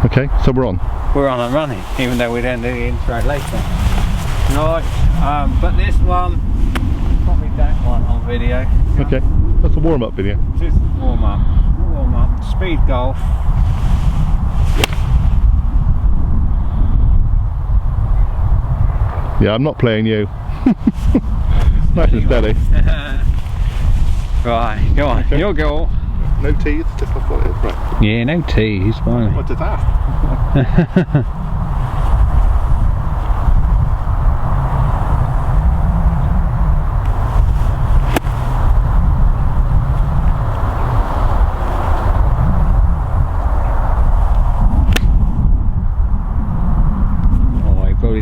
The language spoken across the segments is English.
Okay, so we're on. We're on and running, even though we don't do the intro later. Right, but this one, probably that one on video. Okay, that's a warm-up video. Just warm up, speed golf. Yeah, I'm not playing you. Nice and steady. Right, go on, okay. Your goal. No teeth, just off what it is, right? Yeah, no teas, fine. What did that?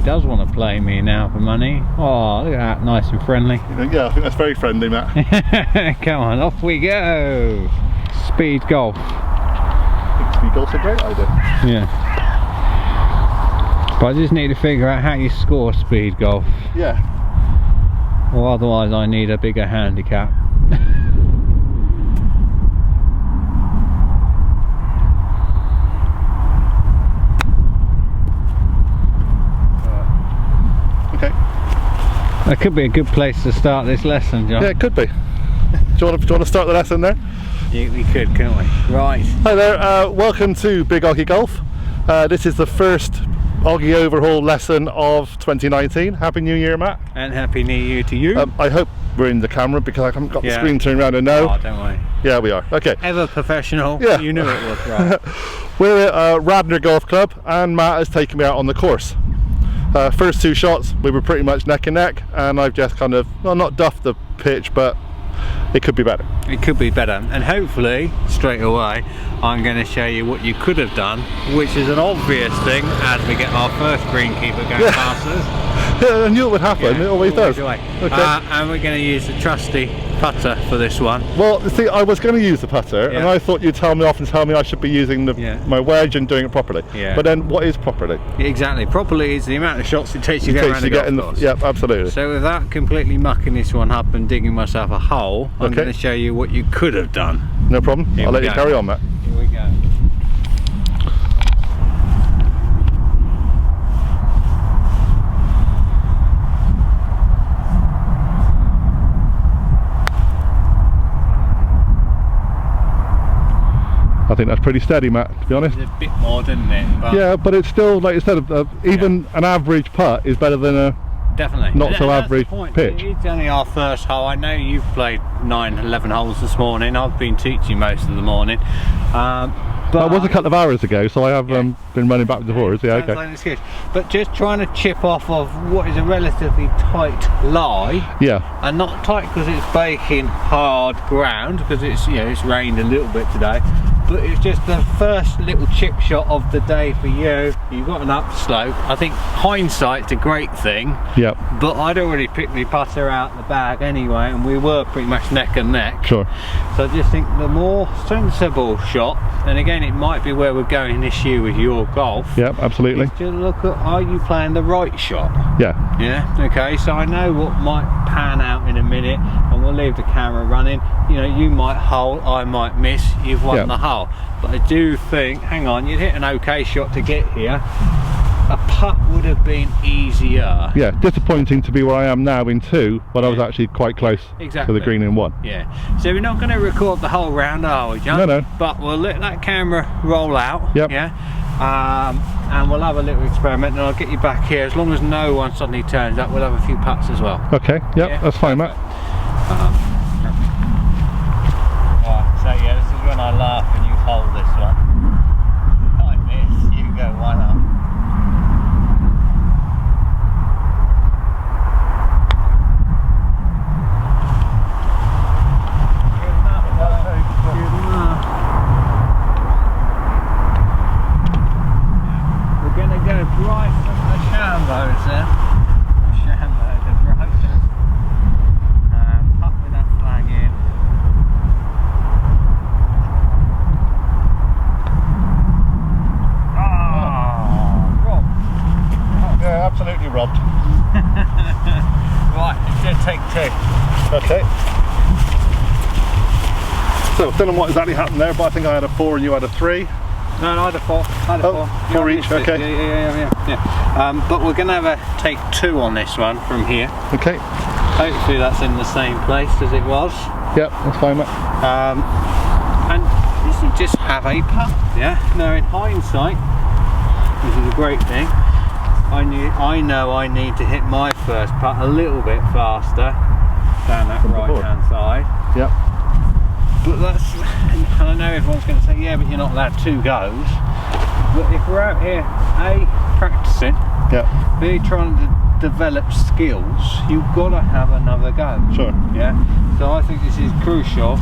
Does want to play me now for money. Oh, look at that, nice and friendly. Yeah, I think that's very friendly, Matt. Come on, off we go. Speed golf. I think speed golf's a great idea. Yeah. But I just need to figure out how you score speed golf. Yeah. Or otherwise I need a bigger handicap. That could be a good place to start this lesson, John. Yeah, it could be. Do you want to start the lesson there? Yeah, we could, couldn't we? Right. Hi there, welcome to Big Oggie Golf. This is the first Oggie Overhaul lesson of 2019. Happy New Year, Matt. And Happy New Year to you. I hope we're in the camera because I haven't got the screen turned around. And no. Oh, don't worry. Yeah, we are. Okay. Ever professional. Yeah. You knew it was right. We're at Radnor Golf Club and Matt has taken me out on the course. First two shots we were pretty much neck and neck, and I've just kind of, well, not duffed the pitch, but it could be better. It could be better, and hopefully straight away I'm going to show you what you could have done, which is an obvious thing as we get our first greenkeeper going past us. Yeah, I knew it would happen. It always does. Okay. Okay. And we're going to use the trusty putter for this one. Well, see, I was going to use the putter, and I thought you'd tell me off and tell me I should be using my wedge and doing it properly. Yeah. But then, what is properly? Exactly. Properly is the amount of shots it takes you to get around the golf course. Yeah, absolutely. So without completely mucking this one up and digging myself a hole, I'm going to show you what you could have done. No problem. I'll let you carry on, Matt. Here we go. I think that's pretty steady, Matt, to be honest. It's a bit more, didn't it? But yeah, but it's still, like you said, even an average putt is better than a not so average pitch. It's only our first hole. I know you've played 9-11 holes this morning. I've been teaching most of the morning. But that was a couple of hours ago, so I have been running backwards and forwards. Yeah, okay. Like an excuse. But just trying to chip off of what is a relatively tight lie. Yeah. And not tight because it's baking hard ground, because it's it's rained a little bit today. But it's just the first little chip shot of the day for you. You've got an upslope. I think hindsight's a great thing. Yep. But I'd already picked the putter out the bag anyway, and we were pretty much neck and neck. Sure. So I just think the more sensible shot, and again it might be where we're going this year with your golf. Yep, absolutely. Just look at, are you playing the right shot? Yeah. Yeah. Okay. So I know what might pan out in a minute, and we'll leave the camera running. You might hole, I might miss. You've won the hole. But I do think, hang on, you'd hit an okay shot to get here. A putt would have been easier. Yeah, disappointing to be where I am now in 2, but I was actually quite close to the green in 1. Yeah. So we're not going to record the whole round, are we, John? No. But we'll let that camera roll out. Yep. Yeah. And we'll have a little experiment, and I'll get you back here. As long as no one suddenly turns up, we'll have a few putts as well. Okay. Yep. Yeah, that's fine, Matt. So yeah, this is when I laugh and you hold this one. I miss, you go one up. Good enough. We're going to go right from the shambos there. Up with that flag in. Absolutely robbed. Right, it's going to take 2. Okay. So, don't know what exactly happened there, but I think I had a 4 and you had a 3. No, I had a 4. I had a 4. 4 each, okay. Yeah. But we're going to take 2 on this one from here. Okay. Hopefully that's in the same place as it was. Yep, that's fine, mate. And this is just have a putt. Yeah. Now in hindsight, this is a great thing. I know I need to hit my first putt a little bit faster down that right hand side. Yep. But that's, and I know everyone's going to say, yeah, but you're not allowed 2 goes. But if we're out here, A, practicing, B, trying to develop skills, you've got to have another go. Sure. Yeah. So I think this is crucial,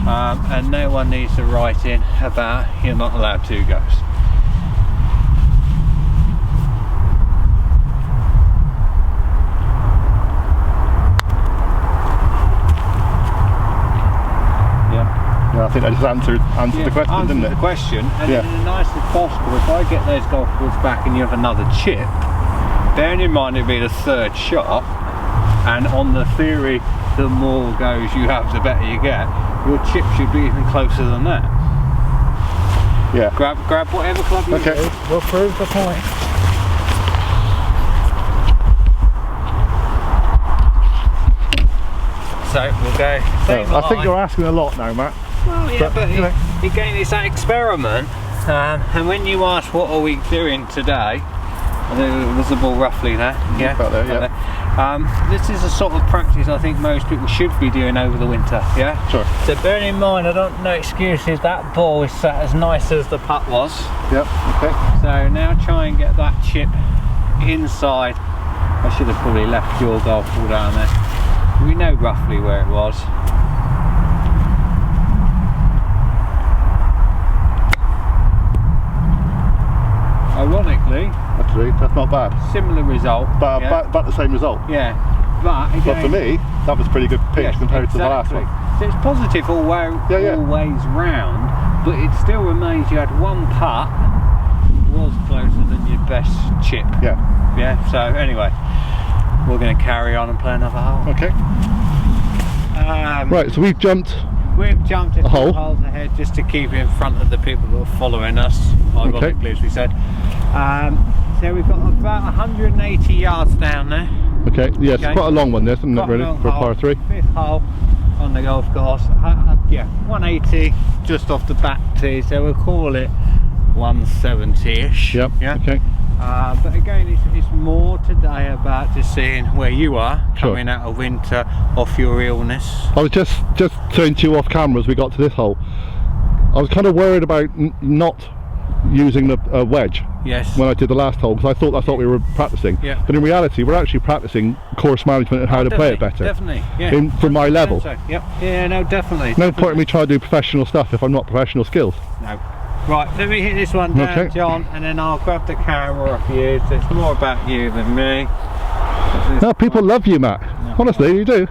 and no one needs to write in about you're not allowed 2 goes. I think I just answered the question, didn't it? The question, and in the nicest possible, if I get those golf balls back and you have another chip, bearing in mind it'll be the 3rd shot, and on the theory, the more goes you have, the better you get, your chip should be even closer than that. Yeah. Grab whatever club you okay. do. We'll prove the point. So we'll go. I think you're asking a lot now, Matt. Well, yeah, but again, it's that experiment, and when you ask what are we doing today, there's the ball roughly there, yeah. About there, yeah. This is a sort of practice I think most people should be doing over the winter, yeah. Sure. So bearing in mind, I don't know excuses. That ball is sat as nice as the putt was. Yep. Okay. So now try and get that chip inside. I should have probably left your golf ball down there. We know roughly where it was. Ironically, actually, that's not bad. Similar result, but about the same result. Yeah, but again, but for me, that was pretty good pitch compared to the last one. So it's positive always round, but it still remains you had 1 putt was closer than your best chip. Yeah. Yeah. So anyway, we're going to carry on and play another hole. Okay. Right. So we've jumped a few holes ahead just to keep in front of the people that are following us, ironically, as we said. So we've got about 180 yards down there. Okay, yeah, it's quite a long one, this, isn't it, really, for a par 3? 5th hole on the golf course. Yeah, 180 just off the back tee, so we'll call it 170-ish. Yep, yeah? okay. But again, it's more today about just seeing where you are coming out of winter, off your illness. I was just saying to you off camera as we got to this hole, I was kind of worried about not using the wedge when I did the last hole, because I thought we were practicing, but in reality we're actually practicing course management and how to play it better. Definitely, yeah. From my level. So, yep. Yeah, no, definitely. No point in me trying to do professional stuff if I'm not professional skills. No. Right, let me hit this one down, John, and then I'll grab the camera off you. So it's more about you than me. No, people love you, Matt. No, honestly, you do.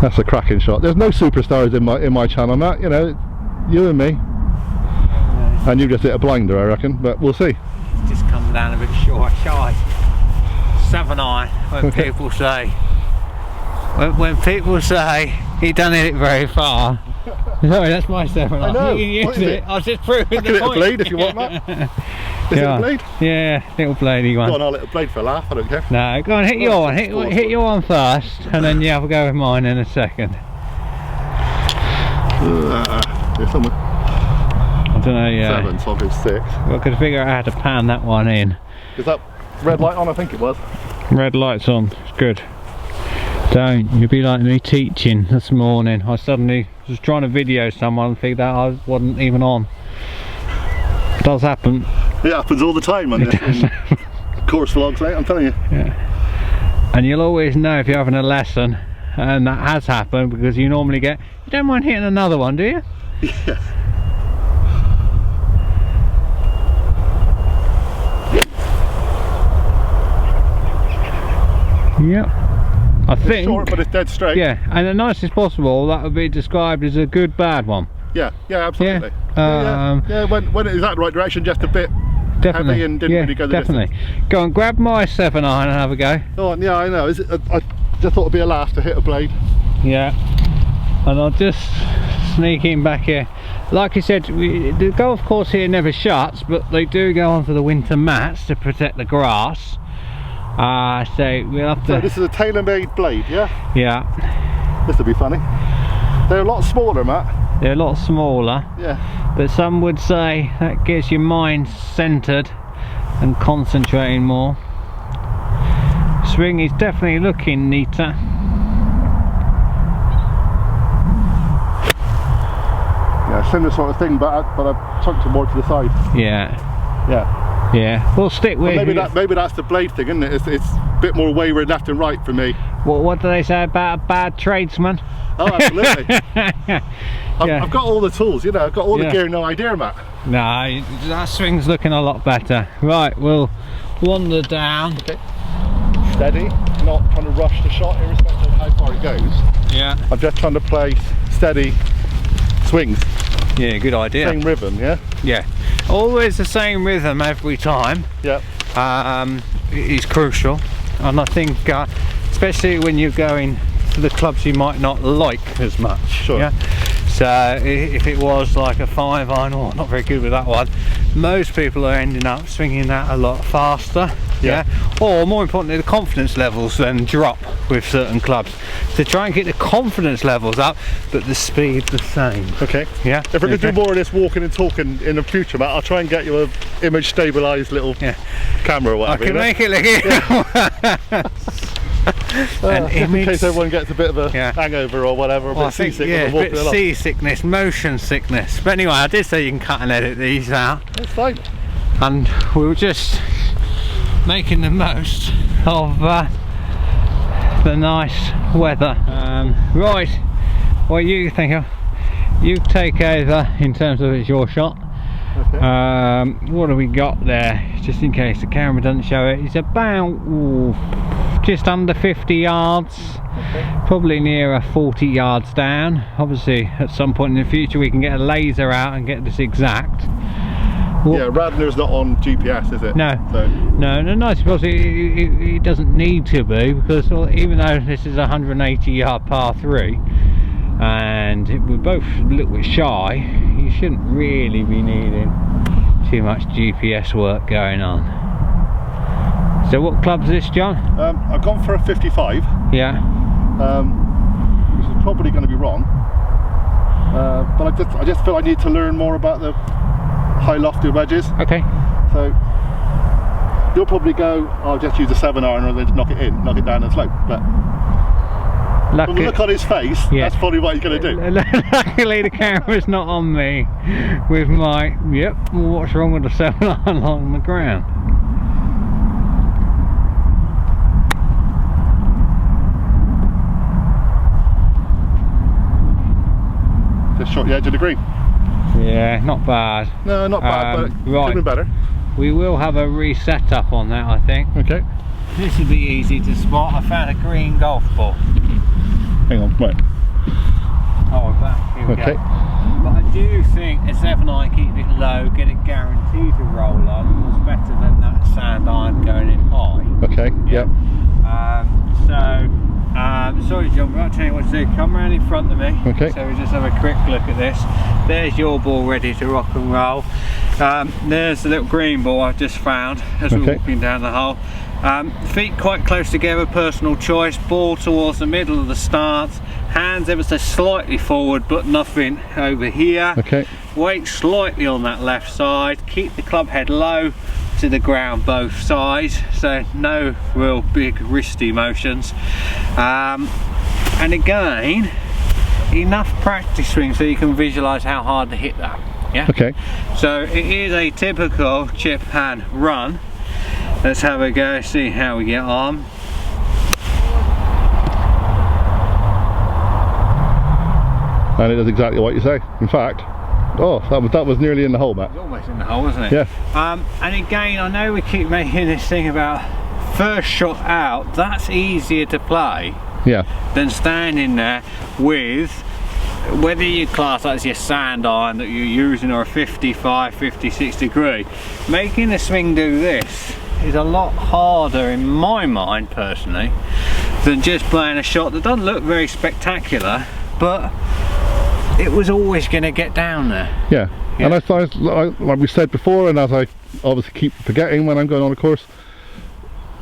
That's a cracking shot. There's no superstars in my channel, Matt. You know, you and me. And you just hit a blinder, I reckon. But we'll see. It's just come down a bit short, shy. 7-iron. When people say, when people say he done hit it very far. Sorry, that's my 7-iron. I know. You can use it. I was just proving the point. I can hit a blade if you want, Matt. Is it a blade? Yeah, little bladey one. Go on, I'll hit a blade for a laugh, I don't care. No, go on, hit your one. Hit your one first, and then you have a go with mine in a second. Somewhere. I don't know, yeah. 7, so I'll go 6. Well, I could figure out how to pan that one in. Is that red light on? I think it was. Red light's on, it's good. Don't, you'll be like me teaching this morning. I suddenly was trying to video someone and figured out I wasn't even on. It does happen. It happens all the time on course vlogs, mate, I'm telling you. Yeah. And you'll always know if you're having a lesson, and that has happened, because you normally get, you don't mind hitting another one, do you? Yeah. Yep. I think. It's short, but it's dead straight. Yeah, and the nicest possible, that would be described as a good bad one. Yeah, absolutely. Yeah, when it is that right direction, just a bit definitely heavy and didn't really go the distance. Go on, grab my 7-iron and have a go. Oh, yeah, I know. I just thought it'd be a laugh to hit a blade. Yeah, and I'll just sneaking back here. Like I said, the golf course here never shuts, but they do go onto the winter mats to protect the grass. So we'll have to... So this is a tailor-made blade, yeah? Yeah. This will be funny. They're a lot smaller, Matt. They're a lot smaller. Yeah. But some would say that gets your mind centered and concentrating more. Swing is definitely looking neater. Yeah, similar sort of thing, but I've chunked it more to the side. Yeah. Yeah. Yeah. We'll stick with. Maybe that's the blade thing, isn't it? It's a bit more wayward left and right for me. What do they say about a bad tradesman? Oh, absolutely. I've got all the tools, you know. I've got all the gear, no idea, Matt. No, that swing's looking a lot better. Right, we'll wander down. Okay. Steady, not trying to rush the shot irrespective of how far it goes. Yeah. I'm just trying to play steady swings. Yeah, good idea. Same rhythm, yeah? Yeah. Always the same rhythm every time. Yeah. Is crucial. And I think, especially when you're going to the clubs you might not like as much. Sure. Yeah? So if it was like a 5-iron, oh, not very good with that one, most people are ending up swinging that a lot faster. Yeah. Or more importantly, the confidence levels then drop with certain clubs. So try and get the confidence levels up, but the speed the same. Okay. Yeah. If we're going to do more of this walking and talking in the future, Matt, I'll try and get you a image stabilised little camera or whatever. I can make it look just in case everyone gets a bit of a hangover or whatever, a bit seasick. Yeah, a bit seasickness, motion sickness. But anyway, I did say you can cut and edit these out. That's fine. And we were just making the most of the nice weather. Right, what you think of? You take over in terms of it's your shot. Okay. What have we got there? Just in case the camera doesn't show it, it's about just under 50 yards. Okay. Probably nearer 40 yards down. Obviously, at some point in the future, we can get a laser out and get this exact. Yeah, Radnor's not on GPS, is it? No. So. No, I suppose it doesn't need to be, because even though this is a 180 yard par 3 and we're both a little bit shy, you shouldn't really be needing too much GPS work going on. So what club's this, John? I've gone for a 55. Yeah. Which is probably going to be wrong. But I just feel I need to learn more about the high lofted wedges. Okay. So you'll probably go, I'll just use a 7-iron and then knock it down and slope. But from the look on his face, that's probably what he's going to do. Luckily the camera's not on me with my, what's wrong with the 7-iron on the ground? Just short the edge of the green. Yeah, not bad. No, not bad, but it could have been better. We will have a reset up on that, I think. Okay. This will be easy to spot. I found a green golf ball. Hang on, wait. Oh, we're back. Here we go. But I do think a 7-iron, keep it low, get it guaranteed to roll on. It was better than that sand iron going in high. Okay, yep. Sorry John, but I'll tell you what to do. Come around in front of me. Okay. So we just have a quick look at this. There's your ball ready to rock and roll. There's the little green ball I've just found as we're walking down the hole. Feet quite close together, personal choice. Ball towards the middle of the stance. Hands ever so slightly forward, but nothing over here. Okay. Weight slightly on that left side. Keep the club head low to the ground both sides, so no real big wristy motions. And again, enough practice swing so you can visualize how hard to hit that. Yeah. Okay. So it is a typical chip and run. Let's have a go, see how we get on. And it does exactly what you say. In fact, oh, that was nearly in the hole, Matt. It's almost in the hole, isn't it? Yeah. And again, I know we keep making this thing about first shot out. That's easier to play than standing there with, whether you class that as your sand iron that you're using or a 55, 56 degree. Making the swing do this is a lot harder in my mind personally than just playing a shot that doesn't look very spectacular, but it was always going to get down there. Yeah. And I thought, like we said before, and as I obviously keep forgetting when I'm going on a course,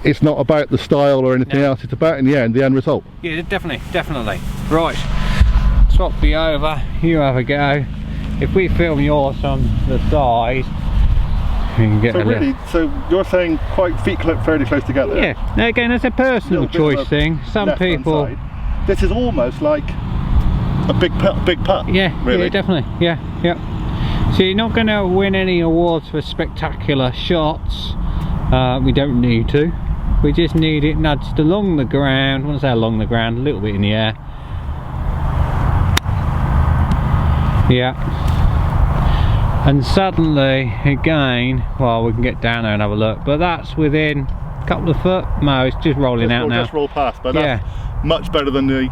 it's not about the style or anything else, it's about, in the end result. Yeah, definitely. Right, swap me over, you have a go. If we film yours on the side, we can get so you're saying quite feet fairly close together? Yeah, now again, that's a personal choice thing. Some people... This is almost like a big putt. Yeah, really. Yeah, definitely, yeah. So you're not going to win any awards for spectacular shots. We don't need to. We just need it nudged along the ground. When I say along the ground, a little bit in the air. Yeah. And suddenly, again, well, we can get down there and have a look, but that's within a couple of foot. No, it's just rolling out now. Just roll past, but that's much better than the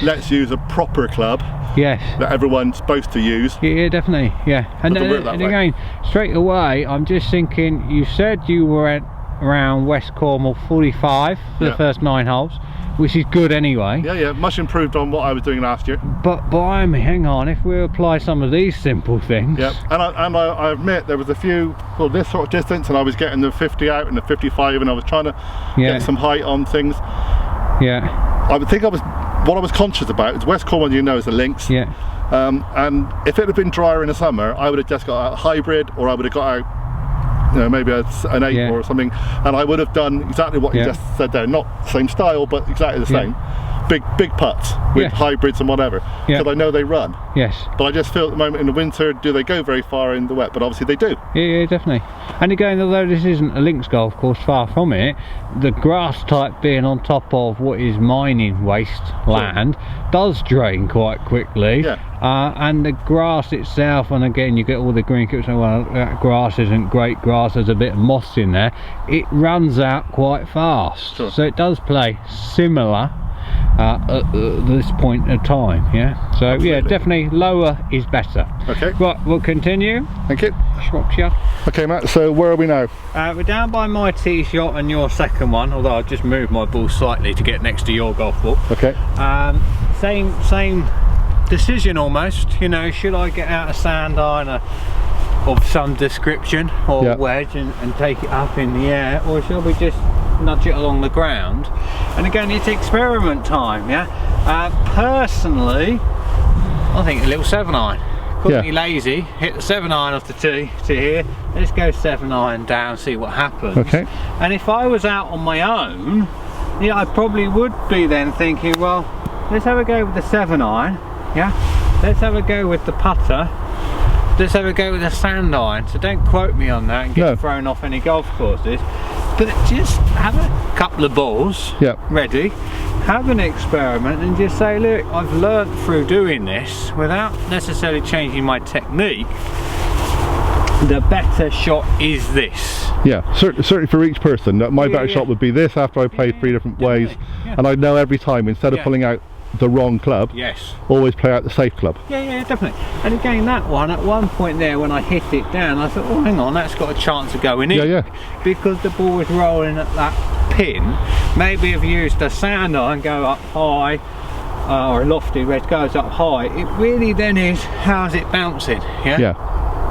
let's use a proper club that everyone's supposed to use. Yeah, definitely, yeah. And again, straight away, I'm just thinking, you said you were at around West Cornwall 45 for the first 9 holes, which is good anyway. Yeah, much improved on what I was doing last year. But by me, hang on, if we apply some of these simple things. Yeah, and I admit there was a few, well, this sort of distance, and I was getting the 50 out and the 55, and I was trying to get some height on things. Yeah. I would think what I was conscious about is West Cornwall, you know, is the links. Yeah. And if it had been drier in the summer, I would have just got a hybrid, or I would have got out, you know, maybe an 8 or something, and I would have done exactly what you just said there. Not the same style, but exactly the same. Big putts with hybrids and whatever, because I know they run. Yes. But I just feel at the moment in the winter, do they go very far in the wet? But obviously they do. Yeah, definitely. And again, although this isn't a links golf course, far from it, the grass type being on top of what is mining waste land does drain quite quickly. Yeah. And the grass itself, and again you get all the green tips, well, that grass isn't great grass, there's a bit of moss in there, it runs out quite fast. So it does play similar at this point in time. So yeah, definitely lower is better. Okay, right, we'll continue. Thank you. Shropshire. Okay, Matt, so where are we now? We're down by my tee shot and your second one, although I've just moved my ball slightly to get next to your golf ball. Okay. Same decision almost, you know, should I get out a sand iron of some description or wedge and take it up in the air, or shall we just nudge it along the ground? And again, it's experiment time. Personally, I think a little 7-iron. Couldn't be lazy, hit the 7-iron off the tee to here, let's go 7-iron down, see what happens. Okay. And if I was out on my own, I probably would be then thinking, well, let's have a go with the 7-iron. Let's have a go with the putter, let's have a go with the sand iron. So don't quote me on that and get thrown off any golf courses, but just have a couple of balls ready, have an experiment, and just say, look, I've learnt through doing this without necessarily changing my technique, the better shot is this. Certainly for each person, my better shot would be this after I played 3 different ways, and I know every time, instead of pulling out the wrong club, always play out the safe club. Yeah, definitely. And again, that one, at one point there when I hit it down, I thought, oh, hang on, that's got a chance of going in. Because the ball was rolling at that pin. Maybe if you used a sand iron, go up high, or a lofty wedge goes up high, it really then is, how's it bouncing?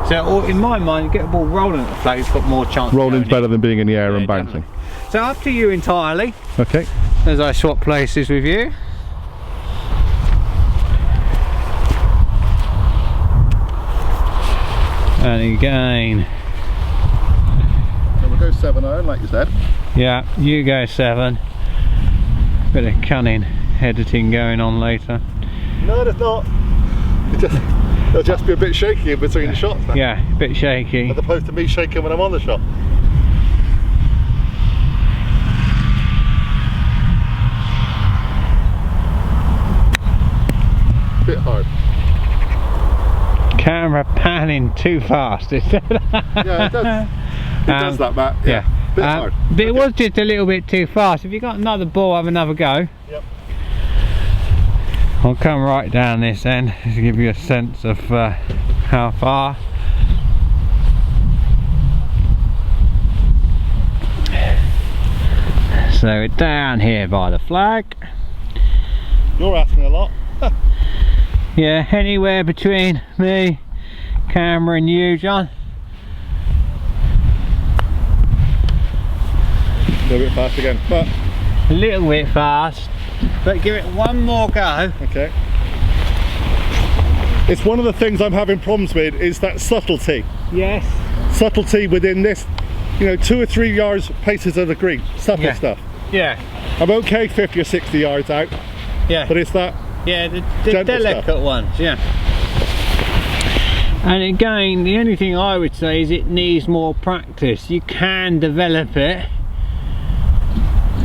So in my mind, you get a ball rolling at the flag, it's got more chance. Rolling's better than being in the air and bouncing. So up to you entirely. Okay. As I swap places with you. And again, so we'll go 7-iron like you said. Yeah, you go 7. Bit of cunning editing going on later. No, there's not. It'll just be a bit shaky in between the shots. Then. Yeah, a bit shaky. As opposed to me shaking when I'm on the shot. Bit hard. Camera panning too fast. Yeah, it does. It does that, Matt. Bit hard. But it was just a little bit too fast. If you got another ball, have another go. Yep. I'll come right down this end to give you a sense of how far. So we're down here by the flag. You're asking a lot. Yeah, anywhere between me, camera and you, John. A little bit fast again, but A little bit fast, but give it one more go. okay. It's one of the things I'm having problems with is that subtlety. Yes. Subtlety within this, you know, 2 or 3 yards paces of the green. Subtle stuff. Yeah. I'm okay 50 or 60 yards out, Yeah. but it's that. Yeah, the gentle delicate stuff. ones, yeah. And again, the only thing I would say is it needs more practice. You can develop it.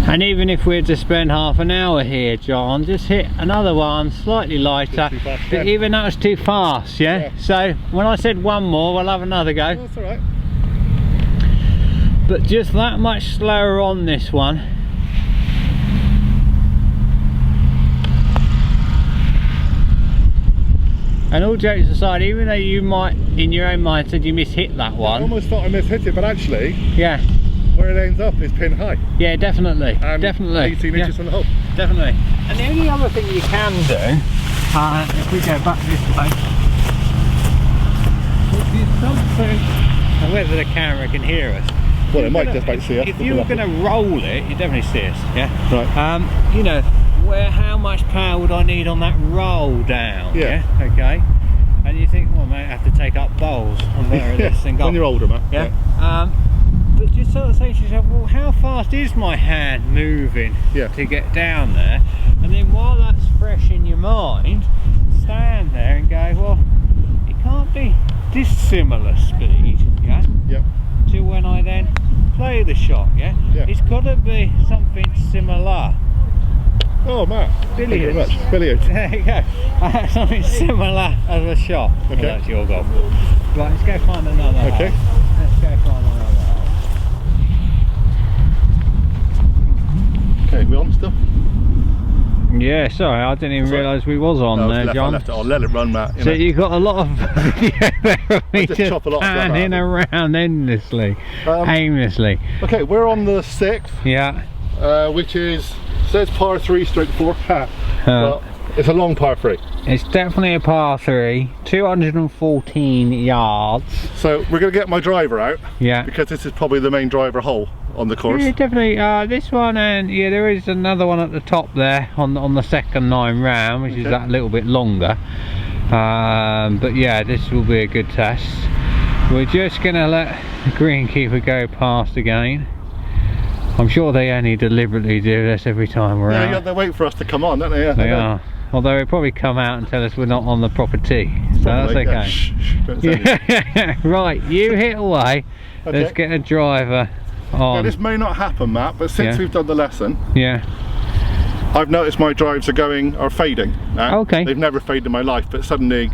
And even if we had to spend half an hour here, John, just hit another one slightly lighter. Too fast But again. even that was too fast, yeah? So when I said one more, we'll have another go. That's alright. But just that much slower on this one. And all jokes aside, even though you might, in your own mind, said you mishit that I one. almost thought I mishit it, but actually, Yeah, where it ends up is pin high. yeah, definitely, And definitely. 18 yeah, inches from the hole. definitely. And the only other thing you can do, if we go back this way, which is something, and whether the camera can hear us. Well, it might just about see us. If you were going to roll it, you definitely see us, yeah? Right. You know, how much power would I need on that roll down? Yeah. Okay. And you think, well, mate, I have to take up bowls on there Yeah, this and go. when you're older, man. Yeah. But just sort of say to yourself, well, how fast is my hand moving to get down there? And then while that's fresh in your mind, stand there and go, well, it can't be dissimilar speed, yeah? Yep. To when I then play the shot, yeah? Yeah. It's got to be something similar. Oh, Matt. Thank you very Billiards. much. Billiards. There you go. Something similar as a shot. Okay. Well, that's your golf. Right, let's go find another Okay. hole. Let's go find another hole. Okay, we on still? Yeah, sorry, I didn't even realise we was on No, there, left, John. I left it on. Let it run, Matt. You So know. you got a lot of video there of me just just chop a lot of stuff out. panning around endlessly, aimlessly. Okay, we're on the 6th, Yeah. which is, says par 3 stroke 4. Well, it's a long par 3. It's definitely a par 3, 214 yards. So we're going to get my driver out, Yeah. because this is probably the main driver hole on the course. Yeah, definitely. This one, and yeah, there is another one at the top there on the second 9 round, which is that little bit longer. But yeah, this will be a good test. We're just gonna let the greenkeeper go past again. I'm sure they only deliberately do this every time we're out. Yeah, they wait for us to come on, don't they? Yeah, They are. Although they'll probably come out and tell us we're not on the proper tee, so that's Probably, okay. yeah. Shh, shh, don't say anything. Yeah. Right, you hit away. Okay. Let's get a driver Now, on. this may not happen, Matt, but since we've done the lesson, Yeah. I've noticed my drives are fading now. Okay. They've never faded in my life, but suddenly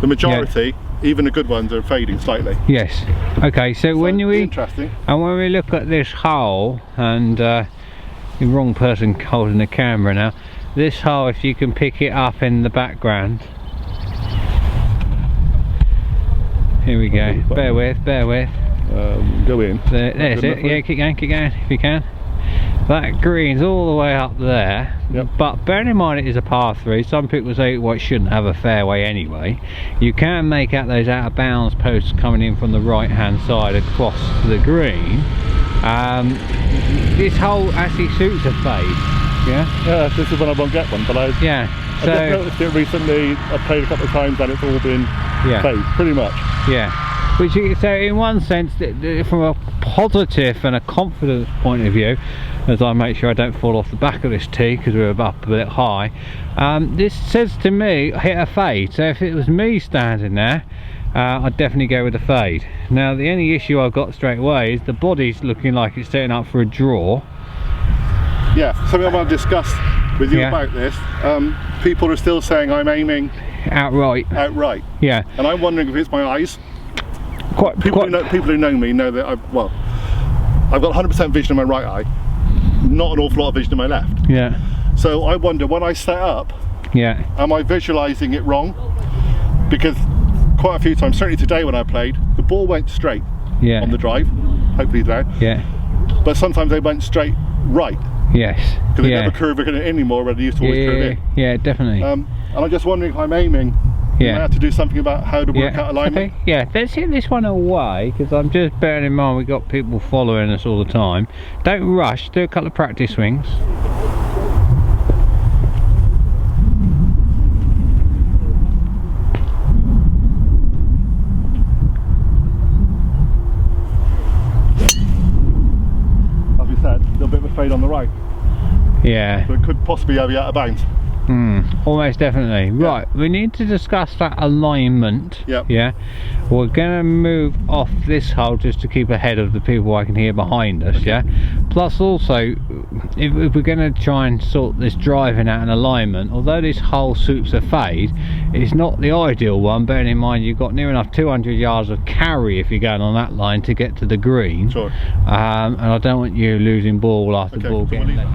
the majority, even the good ones, are fading slightly. Yes. Okay. So when it'll we be interesting. and when we look at this hole, and the wrong person holding the camera now. This hole, if you can pick it up in the background. Here we go. Bear with. Go in. There's Good it. enough, Yeah, keep going if you can. That green's all the way up there. Yep. But bearing in mind it is a par 3, some people say, well, it shouldn't have a fairway anyway. You can make out those out of bounds posts coming in from the right hand side across the green. This hole actually suits a fade. Yeah, this is when I won't get one, but I've Yeah. just noticed it recently. I've played a couple of times and it's all been fade, pretty much. Yeah. Which so in one sense, from a positive and a confidence point of view, as I make sure I don't fall off the back of this tee because we're up a bit high, this says to me hit a fade. So if it was me standing there, I'd definitely go with a fade. Now the only issue I've got straight away is the body's looking like it's setting up for a draw. Yeah, something I want to discuss with you about this. People are still saying I'm aiming outright. Yeah. And I'm wondering if it's my eyes. Quite, People who know me know that I've got 100% vision in my right eye, not an awful lot of vision in my left. Yeah. So I wonder, when I set up, am I visualising it wrong? Because quite a few times, certainly today when I played, the ball went straight on the drive, hopefully today. Yeah. But sometimes they went straight right. Yes. Because they never curve it in anymore, where they used to always curve in. Yeah, definitely. And I'm just wondering if I'm aiming. I have to do something about how to work out alignment. Okay. Yeah, let's hit this one away, because I'm just bearing in mind we've got people following us all the time. Don't rush, do a couple of practice swings. As we said, a little bit of a fade on the right. Yeah. So it could possibly have you out of bounds. Almost definitely. Right, we need to discuss that alignment. Yeah, we're gonna move off this hole just to keep ahead of the people I can hear behind us. Yeah, plus also if we're gonna try and sort this driving out an alignment, although this hole suits a fade, it's not the ideal one, bearing in mind you've got near enough 200 yards of carry if you're going on that line to get to the green. Sure. And I don't want you losing ball after ball getting late.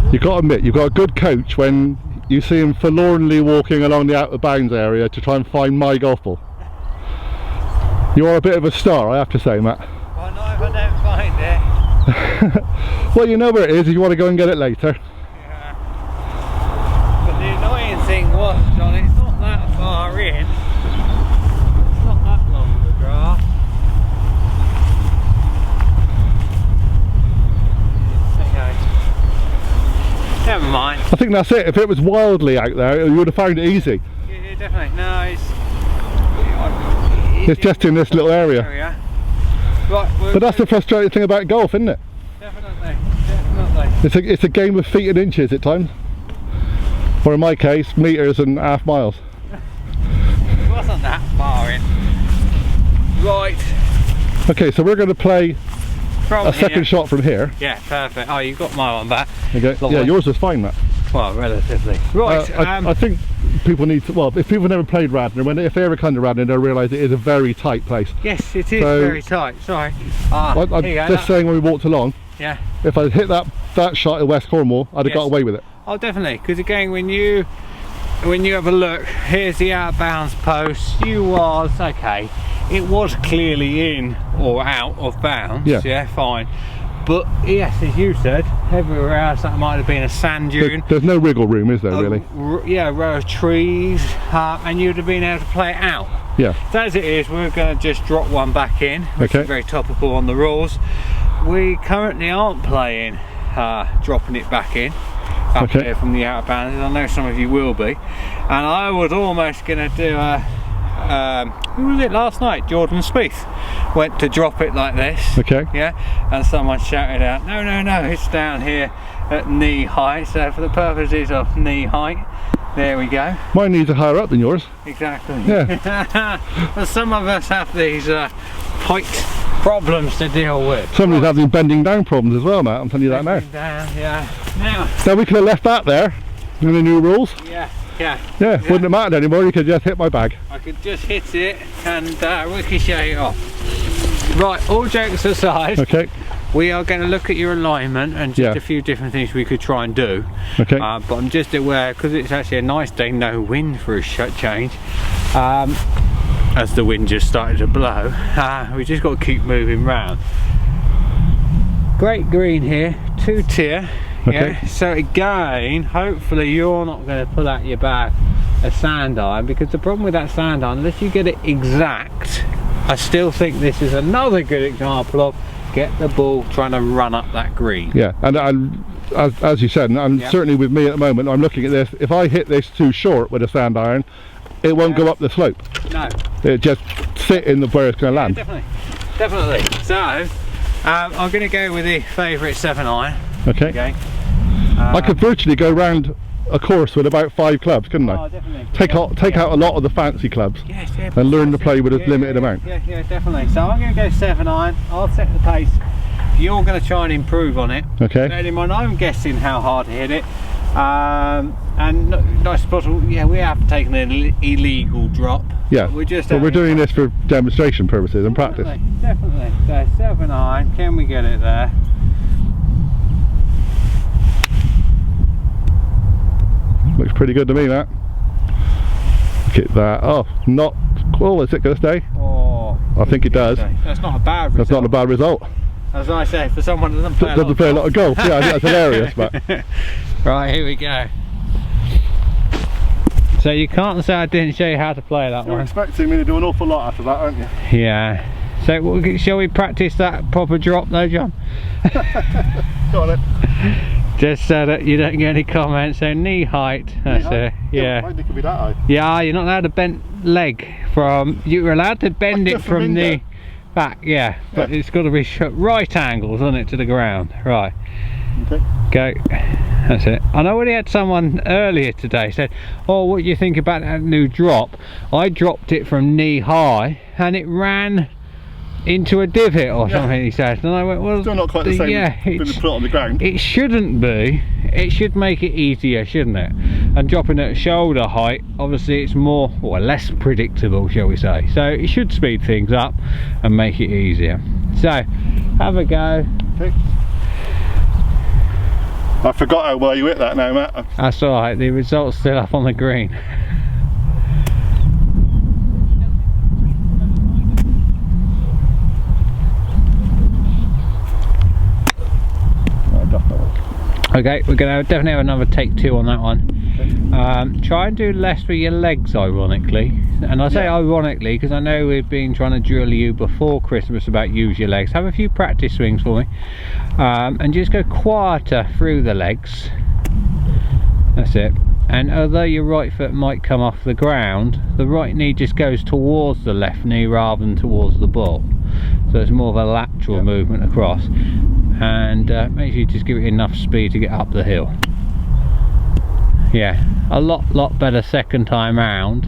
You've got to admit, you've got a good coach when you see him forlornly walking along the out of bounds area to try and find my golf ball. You are a bit of a star, I have to say, Matt. Well, not if I don't find it. Well, you know where it is if you want to go and get it later. Yeah. But the annoying thing was, John, it's not that far in. It's not that long of a draft. Never mind. I think that's it. If it was wildly out there, you would have found it easy. Yeah, definitely. No, it's just in this little area. Right, but that's the frustrating thing about golf, isn't it? Definitely, definitely. It's a game of feet and inches at times. Or in my case, meters and half miles. It wasn't that far in. Right. Okay, so we're going to play from a second shot from here. Yeah, perfect. Oh, you've got my one back. Okay. Yeah, yours was fine, Matt. Well, relatively. Right. I think people need to, well, if people never played Radnor, if they ever come to Radnor, they'll realise it is a very tight place. Yes, it is very tight. Sorry. I'm just saying, when we walked along, yeah, if I'd hit that shot at West Cornwall, I'd have got away with it. Oh, definitely. Because again, when you have a look, here's the out of bounds post. Okay. It was clearly in or out of bounds. Yeah, fine. But yes, as you said, everywhere else that might have been a sand dune. There's no wriggle room, is there, really? Yeah, a row of trees, and you'd have been able to play it out. Yeah. So as it is, we're going to just drop one back in, which is very topical on the rules. We currently aren't playing dropping it back in up here from the out of bounds. I know some of you will be, and I was almost going to do a who was it last night? Jordan Spieth went to drop it like this. Yeah, and someone shouted out, no, it's down here at knee height. So for the purposes of knee height, there we go. My knees are higher up than yours. Exactly. Yeah. But some of us have these height problems to deal with. Somebody's having bending down problems as well, Matt. I'm telling you that now. Down, yeah. Now we could have left that there in the new rules. Yeah, wouldn't have mattered anymore. You could just hit my bag. I could just hit it and ricochet it off. Right, all jokes aside, we are going to look at your alignment and just a few different things we could try and do. But I'm just aware, because it's actually a nice day, no wind for a change, as the wind just started to blow, we just got to keep moving round. Great green here, 2-tier. Yeah, so again, hopefully you're not going to pull out your bag a sand iron, because the problem with that sand iron, unless you get it exact, I still think this is another good example of get the ball trying to run up that green. Yeah, and as you said, and certainly with me at the moment, I'm looking at this, if I hit this too short with a sand iron, it won't go up the slope. No. It just sit in the where it's going to land. Definitely. So, I'm going to go with the favourite 7-iron. Okay. I could virtually go round a course with about 5 clubs, couldn't I? Definitely. Take out a lot of the fancy clubs and learn to play with a limited amount. Yeah, definitely. So I'm going to go 7-iron. I'll set the pace. You're going to try and improve on it. Bearing in mind, I'm guessing how hard to hit it. And I suppose, we have taken an illegal drop. Yeah, but we're doing this for demonstration purposes and practice. Definitely. So 7-iron, can we get it there? Looks pretty good to me, that. Look at that. Oh, not cool. Is it going to stay? Oh, I think it does. That's not a bad result. That's not a bad result. As I say, for someone who doesn't play a lot of golf. Yeah, I think that's hilarious. But right, here we go. So you can't say I didn't show you how to play that You're one. expecting me to do an awful lot after that, aren't you? Yeah. So shall we practice that proper drop though, John? Go on then. Just so that you don't get any comments. So knee height. That's it. Yeah. Mine could be that high. Yeah, you're not allowed to bend leg from. You're allowed to bend it from the back. Yeah, but it's got to be right angles on it to the ground. Right. Okay. Go. That's it. And I already had someone earlier today said, "Oh, what do you think about that new drop?" I dropped it from knee high, and it ran into a divot or something, he said, and I went, well, still not quite the same. Yeah, it's put on the ground. It shouldn't be. It should make it easier, shouldn't it? And dropping at shoulder height, obviously it's more or less predictable, shall we say. So it should speed things up and make it easier. So have a go. Okay. I forgot how well you hit that now, Matt. That's alright, the result's still up on the green. Okay, we're going to definitely have another take 2 on that one. Okay. Try and do less with your legs, ironically. And I say ironically because I know we've been trying to drill you before Christmas about use your legs. Have a few practice swings for me. And just go quieter through the legs. That's it. And although your right foot might come off the ground, the right knee just goes towards the left knee rather than towards the ball. So it's more of a lateral movement across. And make sure you just give it enough speed to get up the hill. Yeah, a lot better second time round.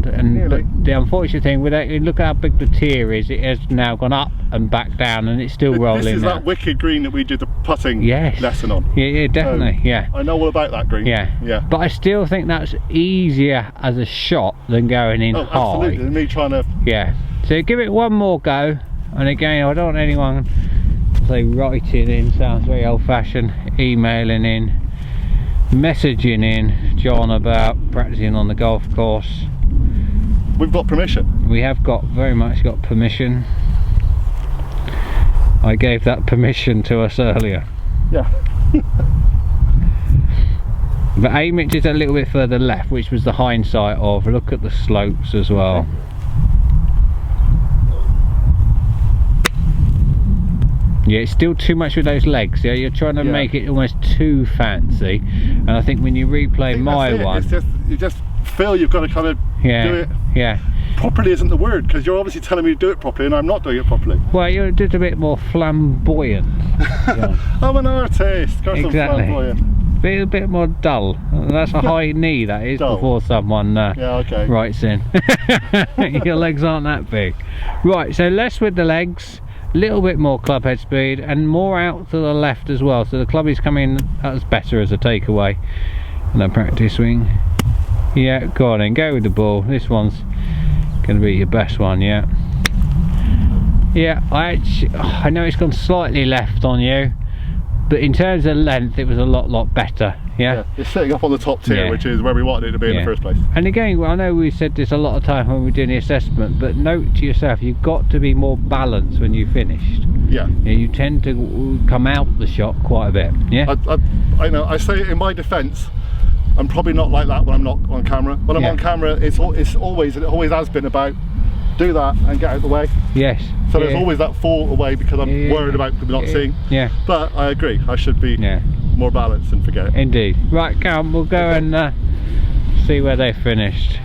And but the unfortunate thing with it, look how big the tier is. It has now gone up and back down, and it's still rolling. This is now. That wicked green that we did the putting lesson on. Yeah, definitely. Yeah, I know all about that green. Yeah. But I still think that's easier as a shot than going in high. Absolutely. Than me trying to. Yeah. So give it one more go, and again, I don't want anyone say writing in, sounds very old-fashioned, emailing in, messaging in John about practicing on the golf course. We've got permission. We have very much got permission. I gave that permission to us earlier. Yeah. But aim it just a little bit further left, which was the hindsight of look at the slopes as well. Yeah, it's still too much with those legs. Yeah, you're trying to make it almost too fancy, and I think when you replay my one, it's just, you just feel you've got to kind of do it. Yeah. Properly isn't the word, because you're obviously telling me to do it properly, and I'm not doing it properly. Well, you're just a bit more flamboyant. I'm an artist. Of course exactly. I'm flamboyant. Be a bit more dull. That's a high knee, that is, dull. Before someone writes in. Your legs aren't that big. Right, so less with the legs. Little bit more club head speed and more out to the left as well, so the club is coming as better as a takeaway. And a practice swing. Yeah, go on then, go with the ball. This one's going to be your best one. Yeah, I know it's gone slightly left on you, but in terms of length it was a lot better. Yeah, it's sitting up on the top tier, which is where we wanted it to be in the first place. And again, I know we said this a lot of time when we're doing the assessment, but note to yourself, you've got to be more balanced when you've finished. Yeah, you tend to come out the shot quite a bit. Yeah, I know. I say in my defence, I'm probably not like that when I'm not on camera. When I'm on camera, it always has been about do that and get out of the way. Yes. So there's always that fall away because I'm worried about people not seeing. Yeah. But I agree, I should be more balanced and forget it. Indeed. Right, come on, we'll go and see where they finished.